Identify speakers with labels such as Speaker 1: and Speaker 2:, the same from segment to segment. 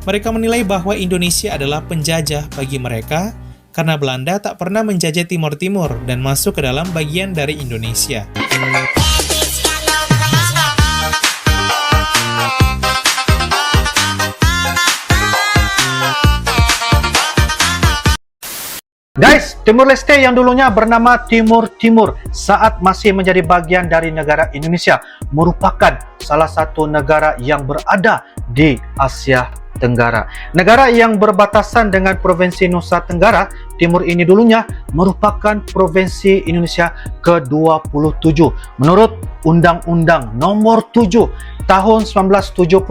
Speaker 1: Mereka menilai bahwa Indonesia adalah penjajah bagi mereka karena Belanda tak pernah menjajah Timor Timur dan masuk ke dalam bagian dari Indonesia.
Speaker 2: Guys, Timur Leste yang dulunya bernama Timur Timur saat masih menjadi bagian dari negara Indonesia merupakan salah satu negara yang berada di Asia Tenggara. Negara yang berbatasan dengan Provinsi Nusa Tenggara Timur ini dulunya merupakan Provinsi Indonesia ke-27 menurut Undang-Undang Nomor 7 Tahun 1976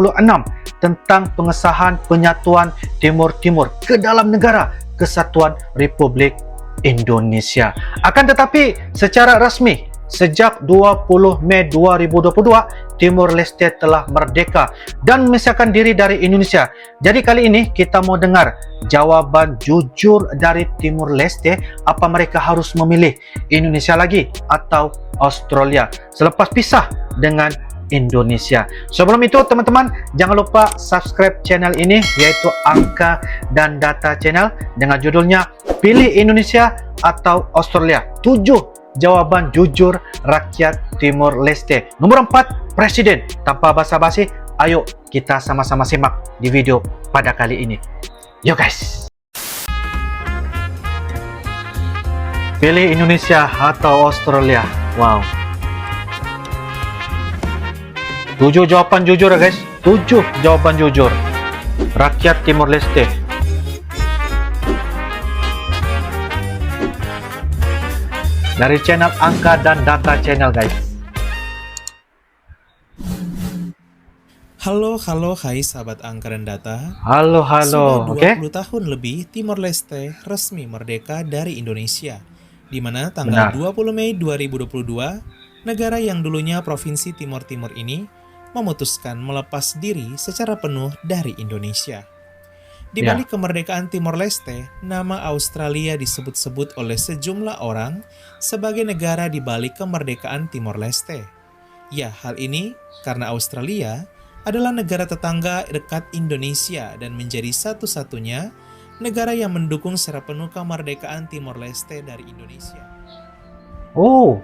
Speaker 2: tentang pengesahan penyatuan Timur Timur ke dalam negara Kesatuan Republik Indonesia. Akan tetapi secara resmi sejak 20 Mei 2022 Timur Leste telah merdeka dan memisahkan diri dari Indonesia. Jadi kali ini kita mau dengar jawaban jujur dari Timur Leste, apa mereka harus memilih Indonesia lagi atau Australia selepas pisah dengan Indonesia. Sebelum itu teman-teman, jangan lupa subscribe channel ini, yaitu Angka dan Data Channel, dengan judulnya Pilih Indonesia atau Australia, 7 jawaban jujur rakyat Timur Leste. Nomor 4, Presiden. Tanpa basa-basi, ayo kita sama-sama simak di video pada kali ini. Yo guys, pilih Indonesia atau Australia. Wow, 7 jawaban jujur ya guys, 7 jawaban jujur rakyat Timur Leste. Dari channel Angka dan Data Channel guys.
Speaker 1: Halo, hai sahabat Angka dan Data.
Speaker 2: Halo,
Speaker 1: Sudah 20
Speaker 2: oke.
Speaker 1: tahun lebih Timor Leste resmi merdeka dari Indonesia, di mana tanggal 20 Mei 2022, negara yang dulunya Provinsi Timor Timur ini memutuskan melepas diri secara penuh dari Indonesia. Di balik kemerdekaan Timor Leste, nama Australia disebut-sebut oleh sejumlah orang sebagai negara di balik kemerdekaan Timor Leste. Ya, hal ini karena Australia adalah negara tetangga dekat Indonesia dan menjadi satu-satunya negara yang mendukung secara penuh kemerdekaan Timor Leste dari Indonesia.
Speaker 2: Oh,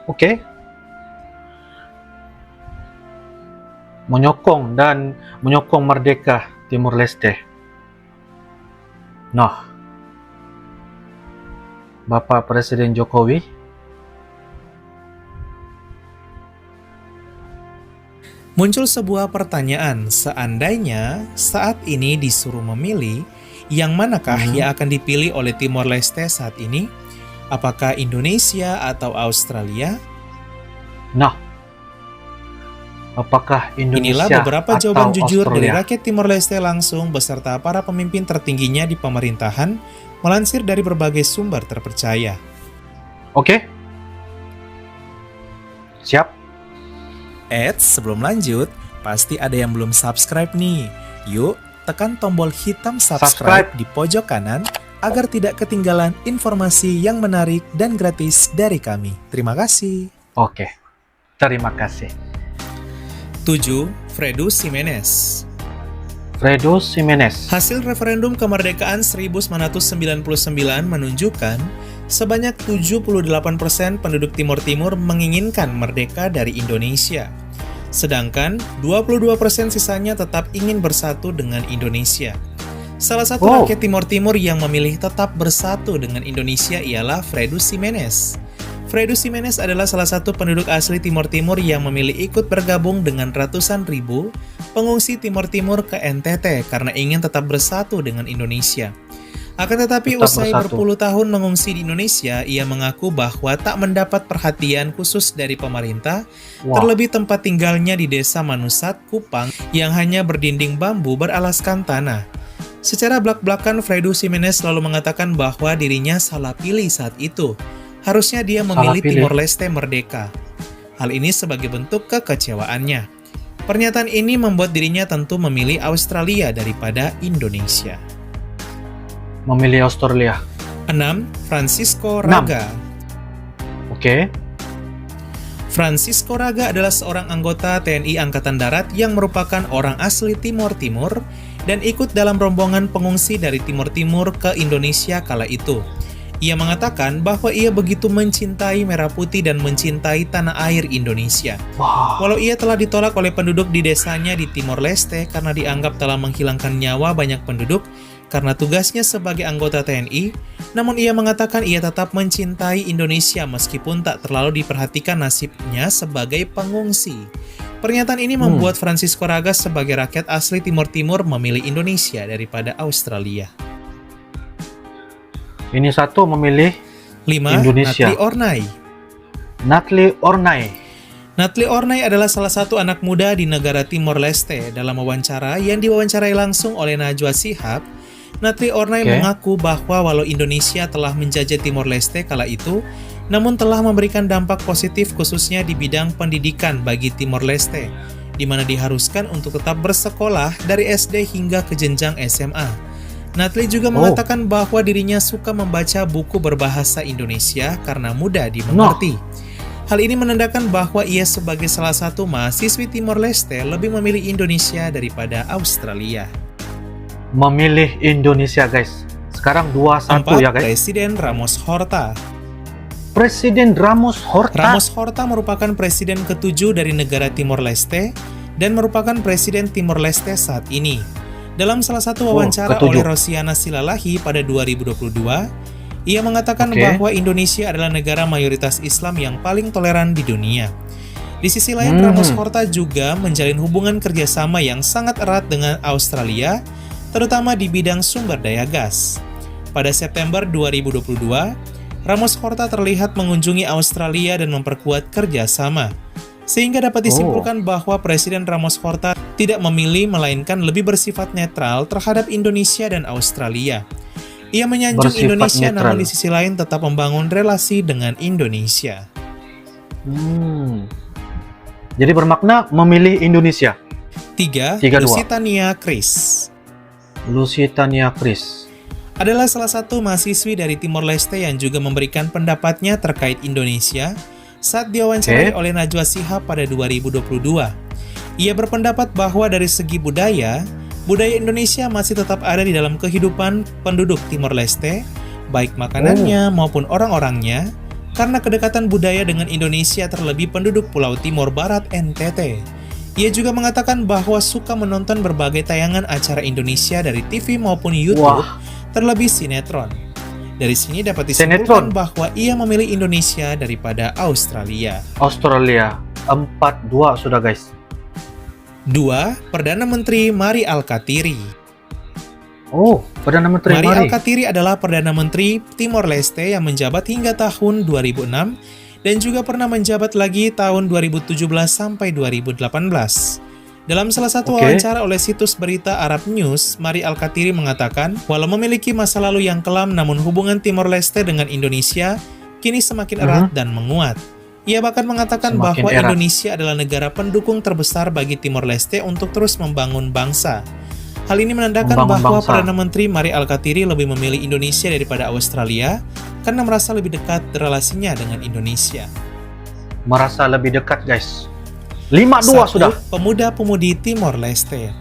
Speaker 2: oke. Menyokong merdeka Timur Leste. Nah, Bapak Presiden Jokowi.
Speaker 1: Muncul sebuah pertanyaan, seandainya saat ini disuruh memilih, yang manakah yang akan dipilih oleh Timor Leste saat ini? Apakah Indonesia atau Australia?
Speaker 2: Nah, apakah Indonesia
Speaker 1: Inilah beberapa
Speaker 2: atau
Speaker 1: jawaban jujur dari
Speaker 2: Australia?
Speaker 1: rakyat Timor Leste langsung beserta para pemimpin tertingginya di pemerintahan, melansir dari berbagai sumber terpercaya.
Speaker 2: Oke. Siap.
Speaker 1: Sebelum lanjut, pasti ada yang belum subscribe nih. Yuk, tekan tombol hitam subscribe di pojok kanan agar tidak ketinggalan informasi yang menarik dan gratis dari kami. Terima kasih.
Speaker 2: Oke. Terima kasih.
Speaker 1: 7. Fredo Ximenez.
Speaker 2: Fredo Ximenez.
Speaker 1: Hasil referendum kemerdekaan 1999 menunjukkan sebanyak 78% penduduk Timor Timur menginginkan merdeka dari Indonesia. Sedangkan 22% sisanya tetap ingin bersatu dengan Indonesia. Salah satu rakyat Timor Timur yang memilih tetap bersatu dengan Indonesia ialah Fredo Ximenez. Fredo Ximenez adalah salah satu penduduk asli Timor Timur yang memilih ikut bergabung dengan ratusan ribu pengungsi Timor Timur ke NTT karena ingin tetap bersatu dengan Indonesia. Akan tetapi usai berpuluh tahun mengungsi di Indonesia, ia mengaku bahwa tak mendapat perhatian khusus dari pemerintah, terlebih tempat tinggalnya di desa Manusat, Kupang, yang hanya berdinding bambu beralaskan tanah. Secara belak-belakan, Fredo Ximenez selalu mengatakan bahwa dirinya salah pilih saat itu. Harusnya dia memilih Timor Leste merdeka. Hal ini sebagai bentuk kekecewaannya. Pernyataan ini membuat dirinya tentu memilih Australia daripada Indonesia.
Speaker 2: Memilih Australia.
Speaker 1: 6. Francisco Raga.
Speaker 2: Oke.
Speaker 1: Francisco Raga adalah seorang anggota TNI Angkatan Darat yang merupakan orang asli Timor Timur dan ikut dalam rombongan pengungsi dari Timor Timur ke Indonesia kala itu. Ia mengatakan bahwa ia begitu mencintai Merah Putih dan mencintai tanah air Indonesia. Walau ia telah ditolak oleh penduduk di desanya di Timor Leste karena dianggap telah menghilangkan nyawa banyak penduduk karena tugasnya sebagai anggota TNI, namun ia mengatakan ia tetap mencintai Indonesia meskipun tak terlalu diperhatikan nasibnya sebagai pengungsi. Pernyataan ini membuat Francisco Raga sebagai rakyat asli Timor Timur memilih Indonesia daripada Australia.
Speaker 2: Ini satu memilih
Speaker 1: 5.
Speaker 2: Indonesia.
Speaker 1: Natli Ornai.
Speaker 2: Natli Ornai.
Speaker 1: Natli Ornai adalah salah satu anak muda di negara Timor Leste. Dalam wawancara yang diwawancarai langsung oleh Najwa Shihab, Natli Ornai mengaku bahwa walau Indonesia telah menjajah Timor Leste kala itu, namun telah memberikan dampak positif khususnya di bidang pendidikan bagi Timor Leste, di mana diharuskan untuk tetap bersekolah dari SD hingga ke jenjang SMA. Natli juga mengatakan bahwa dirinya suka membaca buku berbahasa Indonesia karena mudah dimengerti. Hal ini menandakan bahwa ia sebagai salah satu mahasiswi Timor Leste lebih memilih Indonesia daripada Australia.
Speaker 2: Memilih Indonesia, guys. Sekarang 2-1 ya, guys.
Speaker 1: Presiden Ramos Horta.
Speaker 2: Presiden Ramos Horta.
Speaker 1: Ramos Horta merupakan presiden ke-7 dari negara Timor Leste dan merupakan presiden Timor Leste saat ini. Dalam salah satu wawancara oleh Rosiana Silalahi pada 2022, ia mengatakan bahwa Indonesia adalah negara mayoritas Islam yang paling toleran di dunia. Di sisi lain, Ramos Horta juga menjalin hubungan kerjasama yang sangat erat dengan Australia, terutama di bidang sumber daya gas. Pada September 2022, Ramos Horta terlihat mengunjungi Australia dan memperkuat kerjasama, sehingga dapat disimpulkan bahwa Presiden Ramos Horta tidak memilih melainkan lebih bersifat netral terhadap Indonesia dan Australia. Ia menyanjung Indonesia namun di sisi lain tetap membangun relasi dengan Indonesia.
Speaker 2: Jadi bermakna memilih Indonesia.
Speaker 1: 3. Lusitania Kris.
Speaker 2: Lusitania Kris
Speaker 1: adalah salah satu mahasiswi dari Timor Leste yang juga memberikan pendapatnya terkait Indonesia saat diwawancarai oleh Najwa Shihab pada 2022. Ia berpendapat bahwa dari segi budaya Indonesia masih tetap ada di dalam kehidupan penduduk Timor Leste, baik makanannya maupun orang-orangnya, karena kedekatan budaya dengan Indonesia terlebih penduduk Pulau Timor Barat NTT. Ia juga mengatakan bahwa suka menonton berbagai tayangan acara Indonesia dari TV maupun YouTube, terlebih sinetron. Dari sini dapat disimpulkan bahwa ia memilih Indonesia daripada Australia.
Speaker 2: 4-2 sudah, guys.
Speaker 1: 2. Perdana Menteri Mari Alkatiri.
Speaker 2: Perdana Menteri
Speaker 1: Mari Alkatiri adalah Perdana Menteri Timor Leste yang menjabat hingga tahun 2006 dan juga pernah menjabat lagi tahun 2017 sampai 2018. Dalam salah satu wawancara oleh situs berita Arab News, Mari Alkatiri mengatakan, walau memiliki masa lalu yang kelam namun hubungan Timor Leste dengan Indonesia kini semakin erat dan menguat. Ia bahkan mengatakan bahwa Indonesia adalah negara pendukung terbesar bagi Timor Leste untuk terus membangun bangsa. Hal ini menandakan bahwa Perdana Menteri Mari Alkatiri lebih memilih Indonesia daripada Australia karena merasa lebih dekat relasinya dengan Indonesia.
Speaker 2: Merasa lebih dekat, guys. 5-2 sudah.
Speaker 1: Pemuda-pemudi Timor Leste.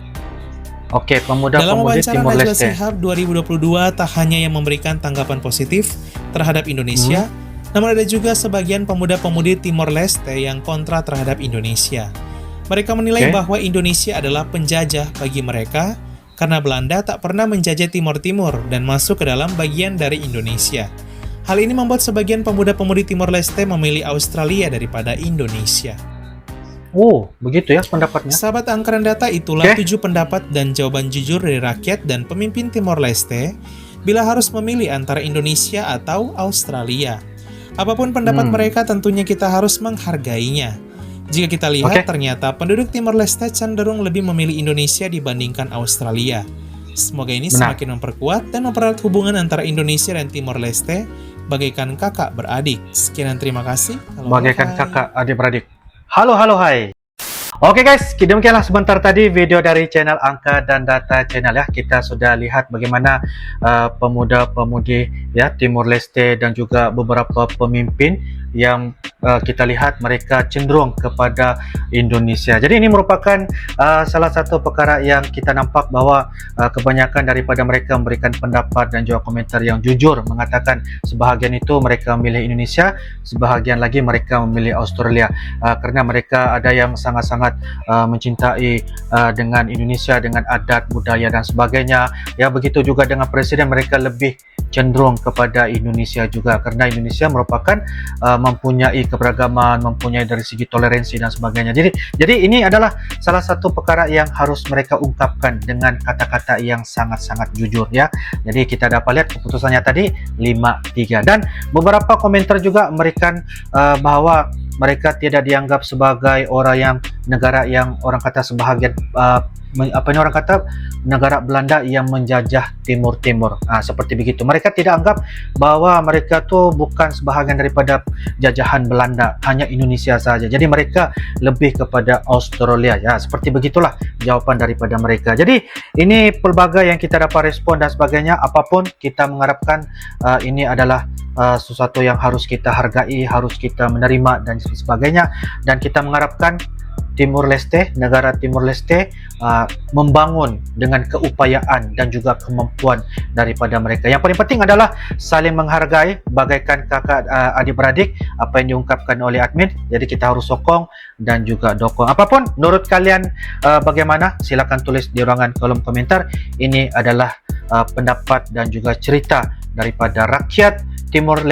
Speaker 2: Pemuda-pemudi
Speaker 1: Dalam wawancara
Speaker 2: Timor
Speaker 1: Najwa
Speaker 2: Leste.
Speaker 1: Shihab 2022 tak hanya yang memberikan tanggapan positif terhadap Indonesia, namun ada juga sebagian pemuda-pemudi Timor Leste yang kontra terhadap Indonesia. Mereka menilai bahwa Indonesia adalah penjajah bagi mereka karena Belanda tak pernah menjajah Timor Timur dan masuk ke dalam bagian dari Indonesia. Hal ini membuat sebagian pemuda-pemudi Timor Leste memilih Australia daripada Indonesia.
Speaker 2: Begitu ya pendapatnya.
Speaker 1: Sahabat Angkaran Data, itulah 7 pendapat dan jawaban jujur dari rakyat dan pemimpin Timor Leste bila harus memilih antara Indonesia atau Australia. Apapun pendapat mereka, tentunya kita harus menghargainya. Jika kita lihat, ternyata penduduk Timor Leste cenderung lebih memilih Indonesia dibandingkan Australia. Semoga ini semakin memperkuat dan mempererat hubungan antara Indonesia dan Timor Leste bagaikan kakak beradik. Sekian dan terima kasih.
Speaker 2: Bagaikan kakak adik-beradik. Halo, hai. Oke guys, demikianlah sebentar tadi video dari channel Angka dan Data Channel ya. Kita sudah lihat bagaimana pemuda-pemudi ya Timor Leste dan juga beberapa pemimpin yang kita lihat mereka cenderung kepada Indonesia. Jadi ini merupakan salah satu perkara yang kita nampak bahawa kebanyakan daripada mereka memberikan pendapat dan juga komentar yang jujur, mengatakan sebahagian itu mereka memilih Indonesia, sebahagian lagi mereka memilih Australia, kerana mereka ada yang sangat-sangat mencintai dengan Indonesia, dengan adat, budaya dan sebagainya. Ya, begitu juga dengan presiden, mereka lebih cenderung kepada Indonesia juga, kerana Indonesia merupakan mempunyai keberagaman, mempunyai dari segi toleransi dan sebagainya. Jadi ini adalah salah satu perkara yang harus mereka ungkapkan dengan kata-kata yang sangat-sangat jujur, ya. Jadi kita dapat lihat keputusannya tadi 5-3, dan beberapa komentar juga memberikan bahawa mereka tidak dianggap sebagai orang yang negara yang orang kata sebahagian orang kata negara Belanda yang menjajah Timur Timur, seperti begitu. Mereka tidak anggap bahawa mereka tu bukan sebahagian daripada jajahan Belanda, hanya Indonesia saja. Jadi mereka lebih kepada Australia, ya. Seperti begitulah jawapan daripada mereka. Jadi ini pelbagai yang kita dapat respon dan sebagainya. Apapun kita mengharapkan ini adalah sesuatu yang harus kita hargai, harus kita menerima dan sebagainya, dan kita mengharapkan Timur Leste, negara Timur Leste membangun dengan keupayaan dan juga kemampuan daripada mereka. Yang paling penting adalah saling menghargai bagaikan kakak adik-beradik, apa yang diungkapkan oleh admin. Jadi kita harus sokong dan juga dokong. Apapun menurut kalian bagaimana, silakan tulis di ruangan kolom komentar. Ini adalah pendapat dan juga cerita daripada rakyat Timur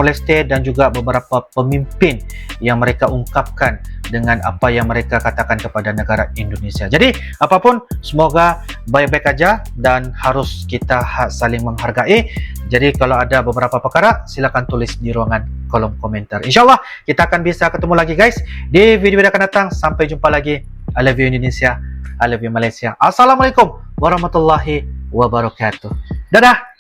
Speaker 2: Leste dan juga beberapa pemimpin yang mereka ungkapkan dengan apa yang mereka katakan kepada negara Indonesia. Jadi apapun, semoga baik-baik aja dan harus kita saling menghargai. Jadi kalau ada beberapa perkara, silakan tulis di ruangan kolom komentar. InsyaAllah kita akan bisa ketemu lagi guys di video-video akan datang. Sampai jumpa lagi. I love you Indonesia, I love you Malaysia. Assalamualaikum warahmatullahi wabarakatuh. Dadah.